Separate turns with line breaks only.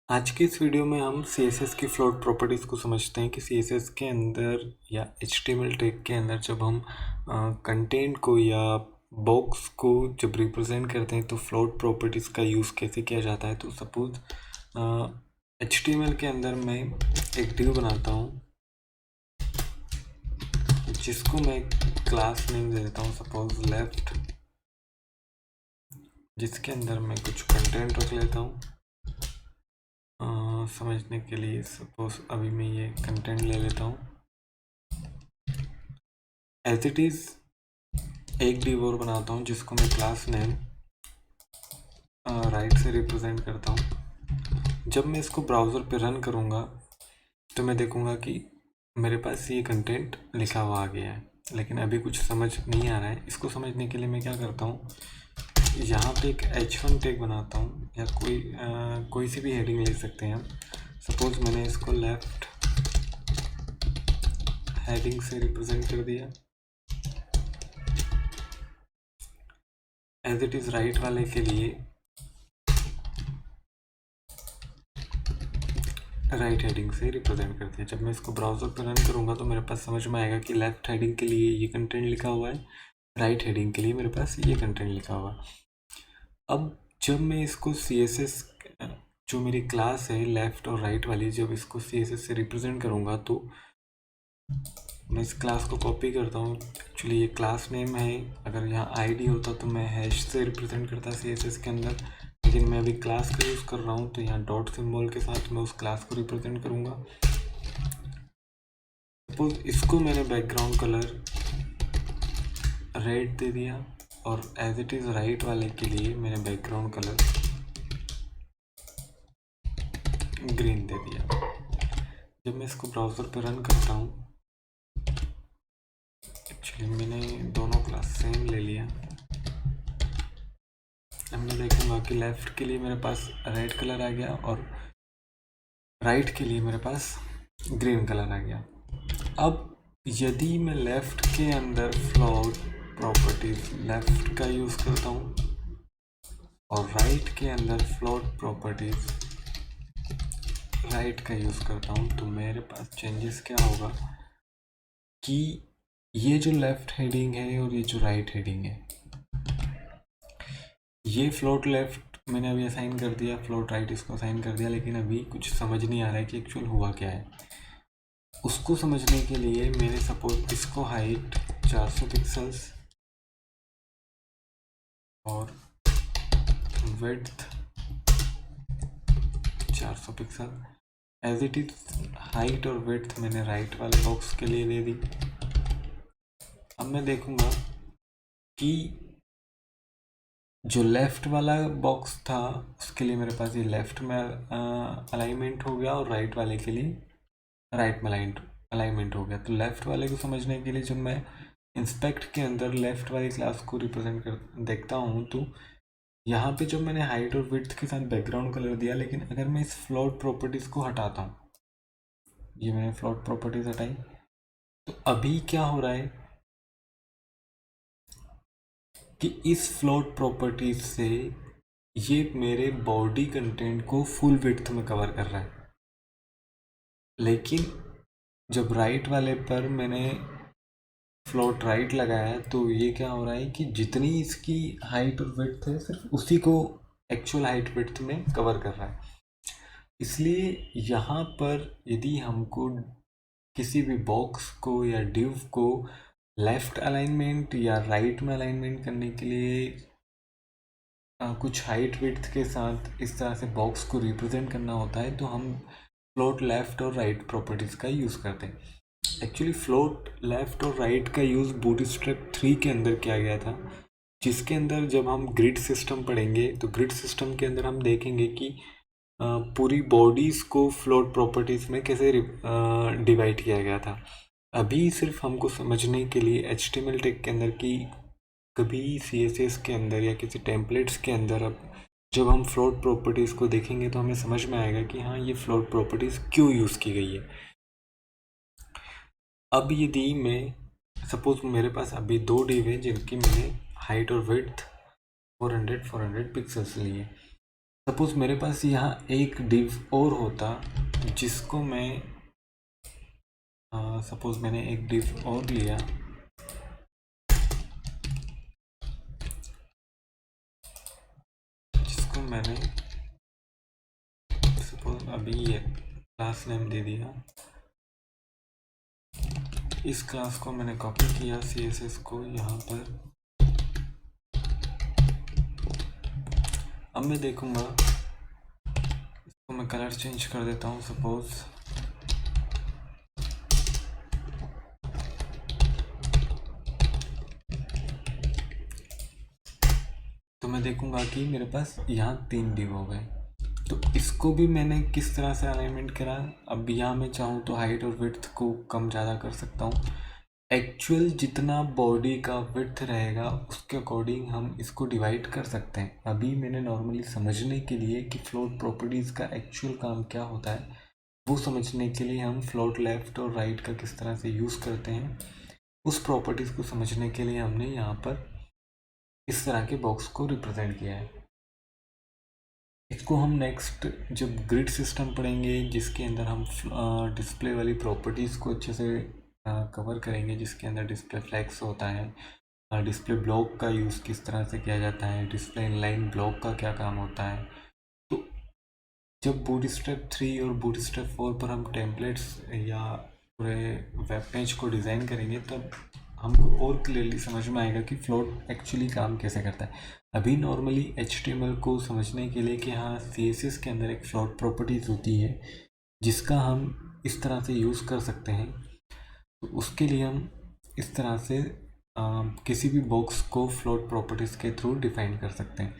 आज के इस वीडियो में हम CSS की फ्लोट प्रॉपर्टीज़ को समझते हैं कि CSS के अंदर या HTML टैग के अंदर जब हम कंटेंट को या बॉक्स को जब रिप्रेजेंट करते हैं तो फ्लोट प्रॉपर्टीज़ का यूज़ कैसे किया जाता है। तो सपोज HTML के अंदर मैं एक डिव बनाता हूँ जिसको मैं क्लास नेम दे देता हूँ सपोज लेफ्ट, जिसके अंदर मैं कुछ कंटेंट रख लेता हूँ समझने के लिए। सपोज अभी मैं ये कंटेंट ले लेता हूँ एज इट इज़। एक डिव और बनाता हूँ जिसको मैं क्लास नेम राइट से रिप्रेजेंट करता हूँ। जब मैं इसको ब्राउज़र पे रन करूँगा तो मैं देखूँगा कि मेरे पास ये कंटेंट लिखा हुआ आ गया है, लेकिन अभी कुछ समझ नहीं आ रहा है। इसको समझने के लिए मैं क्या करता हूँ, यहाँ पे एक h1 टैग बनाता हूँ या कोई सी भी हेडिंग ले सकते हैं हम। सपोज मैंने इसको लेफ्ट हेडिंग से रिप्रेजेंट कर दिया। एज इट इज़ राइट वाले के लिए राइट हेडिंग से रिप्रेजेंट करते हैं। जब मैं इसको ब्राउज़र पर रन करूँगा तो मेरे पास समझ में आएगा कि लेफ़्ट हेडिंग के लिए ये कंटेंट लिखा हुआ है, राइट हेडिंग के लिए मेरे पास ये कंटेंट लिखा हुआ है। अब जब मैं इसको CSS जो मेरी क्लास है लेफ़्ट और राइट वाली, जब इसको CSS से रिप्रेजेंट करूँगा तो मैं इस क्लास को कॉपी करता हूँ। एक्चुअली ये क्लास नेम है, अगर यहाँ ID होता तो मैं हैश से रिप्रेजेंट करता CSS के अंदर, लेकिन मैं अभी क्लास का यूज़ कर रहा हूँ तो यहाँ डॉट सिंबल के साथ मैं उस क्लास को रिप्रेजेंट करूँगा। सपोज इसको मैंने बैकग्राउंड कलर रेड दे दिया और एज इट इज़ राइट वाले के लिए मैंने बैकग्राउंड कलर ग्रीन दे दिया। जब मैं इसको ब्राउज़र पर रन करता हूँ, एक्चुअली मैंने दोनों क्लास सेम ले लिया। अब मैं देखूँगा कि लेफ़्ट के लिए मेरे पास रेड कलर आ गया और राइट के लिए मेरे पास ग्रीन कलर आ गया। अब यदि मैं लेफ़्ट के अंदर फ्लोट प्रॉपर्टीज लेफ़्ट का यूज़ करता हूँ और राइट के अंदर फ्लोट प्रॉपर्टीज राइट का यूज़ करता हूँ, तो मेरे पास चेंजेस क्या होगा कि ये जो लेफ़्ट हेडिंग है और ये जो राइट हेडिंग है, ये फ्लोट लेफ़्ट मैंने अभी असाइन कर दिया, फ्लोट राइट इसको असाइन कर दिया, लेकिन अभी कुछ समझ नहीं आ रहा है कि एक्चुअल हुआ क्या है। उसको समझने के लिए मैंने सपोज इसको हाइट 400 पिक्सल्स और width 400 pixel, as it is height और विड्थ मैंने राइट वाले बॉक्स के लिए दे दी। अब मैं देखूंगा कि जो लेफ़्ट वाला बॉक्स था उसके लिए मेरे पास ये लेफ़्ट में अलाइनमेंट हो गया और राइट वाले के लिए राइट में अलाइनमेंट हो गया। तो लेफ़्ट वाले को समझने के लिए जब मैं इंस्पेक्ट के अंदर लेफ़्ट वाली क्लास को रिप्रेजेंट कर देखता हूँ तो यहाँ पे जब मैंने हाइट और विड्थ के साथ बैकग्राउंड कलर दिया, लेकिन अगर मैं इस फ्लोट प्रॉपर्टीज़ को हटाता हूँ, ये मैंने फ्लोट प्रॉपर्टीज़ हटाई, तो अभी क्या हो रहा है कि इस फ्लोट प्रॉपर्टीज से ये मेरे बॉडी कंटेंट को फुल विड्थ में कवर कर रहा है। लेकिन जब राइट वाले पर मैंने फ्लोट राइट लगाया तो ये क्या हो रहा है कि जितनी इसकी हाइट और विड्थ है सिर्फ उसी को एक्चुअल हाइट विड्थ में कवर कर रहा है। इसलिए यहाँ पर यदि हमको किसी भी बॉक्स को या डिव को लेफ़्ट अलाइनमेंट या राइट में अलाइनमेंट करने के लिए कुछ हाइट विड्थ के साथ इस तरह से बॉक्स को रिप्रेजेंट करना होता है तो हम फ्लोट लेफ़्ट और राइट प्रॉपर्टीज़ का यूज़ करते हैं। एक्चुअली फ्लोट लेफ़्ट और राइट का यूज़ बूटस्ट्रैप 3 के अंदर किया गया था, जिसके अंदर जब हम ग्रिड सिस्टम पढ़ेंगे तो ग्रिड सिस्टम के अंदर हम देखेंगे कि पूरी बॉडीज़ को फ्लोट प्रॉपर्टीज़ में कैसे डिवाइड किया गया था। अभी सिर्फ हमको समझने के लिए HTML टैग के अंदर कि कभी CSS के अंदर या किसी टेम्पलेट्स के अंदर अब जब हम फ्लोट प्रॉपर्टीज़ को देखेंगे तो हमें समझ में आएगा कि हाँ ये फ्लोट प्रॉपर्टीज़ क्यों यूज़ की गई है। अब यदि मैं सपोज मेरे पास अभी दो डिव है जिनकी मैंने हाइट और विड्थ 400 पिक्सल्स लिए, सपोज मेरे पास यहाँ एक डिव और होता जिसको मैं सपोज मैंने एक डिव और लिया, जिसको मैंने सपोज अभी ये क्लास नेम दे दिया। इस क्लास को मैंने कॉपी किया CSS को यहाँ पर। अब मैं देखूँगा, इसको मैं कलर चेंज कर देता हूँ सपोज। तो मैं देखूँगा कि मेरे पास यहाँ 3 डिव हो गए। तो इसको भी मैंने किस तरह से अलाइनमेंट करा, अब यहाँ मैं चाहूँ तो हाइट और विड्थ को कम ज़्यादा कर सकता हूँ। एक्चुअल जितना बॉडी का विड्थ रहेगा उसके अकॉर्डिंग हम इसको डिवाइड कर सकते हैं। अभी मैंने नॉर्मली समझने के लिए कि फ्लोट प्रॉपर्टीज़ का एक्चुअल काम क्या होता है, वो समझने के लिए हम फ्लोट लेफ़्ट और राइट का किस तरह से यूज़ करते हैं, उस प्रॉपर्टीज़ को समझने के लिए हमने यहाँ पर इस तरह के बॉक्स को रिप्रेजेंट किया है। इसको हम नेक्स्ट जब ग्रिड सिस्टम पढ़ेंगे, जिसके अंदर हम डिस्प्ले वाली प्रॉपर्टीज़ को अच्छे से कवर करेंगे, जिसके अंदर डिस्प्ले फ्लैग्स होता है, डिस्प्ले ब्लॉक का यूज़ किस तरह से किया जाता है, डिस्प्ले इनलाइन ब्लॉक का क्या काम होता है। तो जब बूटस्ट्रैप 3 और बूटस्ट्रैप 4 पर हम टेम्पलेट्स या पूरे वेब पेज को डिज़ाइन करेंगे, तब हमको और क्लियरली समझ में आएगा कि फ्लोट एक्चुअली काम कैसे करता है। अभी नॉर्मली HTML को समझने के लिए कि हाँ CSS के अंदर एक फ्लोट प्रॉपर्टीज़ होती है जिसका हम इस तरह से यूज़ कर सकते हैं, तो उसके लिए हम इस तरह से किसी भी बॉक्स को फ्लोट प्रॉपर्टीज़ के थ्रू डिफाइन कर सकते हैं।